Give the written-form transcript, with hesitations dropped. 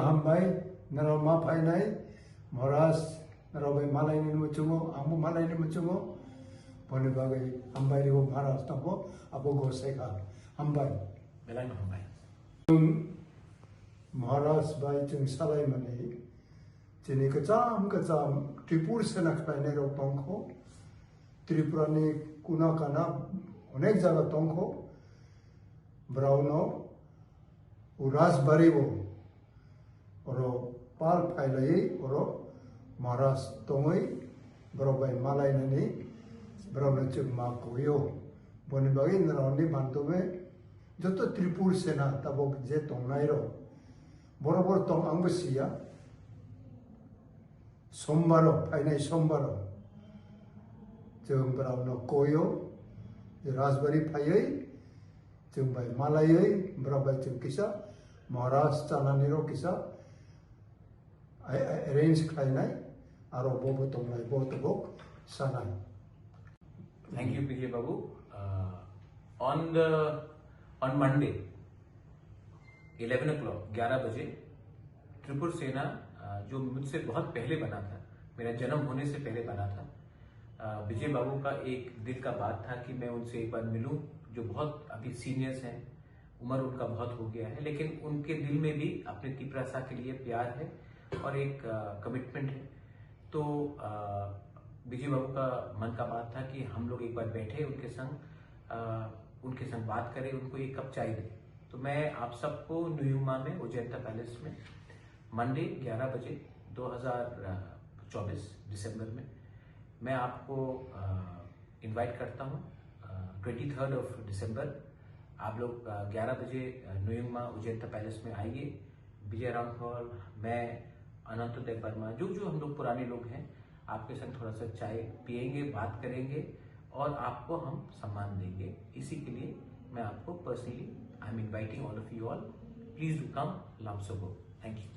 हामबाय नाराव मा फायनाय महाराज नाराव बे मालायनि मुचुङो आंबो मालायनि मुचुङो बनि बागै हामबाय रिबो महाराज तबो आबो गसाइखा हामबाय बेलायनो हामबाय महाराज बाय जों सालाय माने दिनै गोजाम त्रिपुर सेना खालायनाय राव दंखौ त्रिपुरानि कुना काना अनेक जायगा दंखौ ब्राउनाव राजबारिबो अरो पाल फायलायै अरो महाराज दङै ब्रावबाय मालायनानै ब्रावनो जों मा गयो बनि बागै नारावनि बान्दोबे जत त्रिपुर सेना तबो जे दंनाय र बराबर दं आंबो सिया समबार फायनाय समबार जों ब्रावनो गयो राजबारि फायै जों बाय मालायै ब्रावबाय जों किसा महाराज जानानै र किसा एरेन्ज खालायनाय आरो बबो दंनाय बतबो सानाय Thank you, PJ Babu. On Monday, 11 o'clock, 11 बजे, त्रिपुर सेना जो मुझसे बहुत पहले बना था, मेरा जन्म होने से पहले बना था, विजय बाबू का एक दिल का बात था कि मैं उनसे एक बार मिलूं, जो बहुत अभी सीनियर्स हैं, उम्र उनका बहुत हो गया है, लेकिन उनके दिल में भी अपने त्रिपुरा के लिए प्यार है और एक कमिटमेंट है। तो विजय बाबू का मन का बात था कि हम लोग एक बार बैठे उनके संग बात करें, उनको एक कप चाय दें। तो मैं आप सबको न्यूयुमा में उजैंता पैलेस में मंडे 11 बजे 2024 दिसंबर में मैं आपको इनवाइट करता हूँ। 23 दिसंबर आप लोग 11 बजे न्यूयुमा उजैंता पैलेस में आइए। विजय रामफल, मैं, अनंतोदय वर्मा, जो हम लोग पुराने लोग हैं, आपके संग थोड़ा सा चाय पियेंगे, बात करेंगे और आपको हम सम्मान देंगे। इसी के लिए मैं आपको personally I am inviting all of you all, please do come, love so go. Thank you.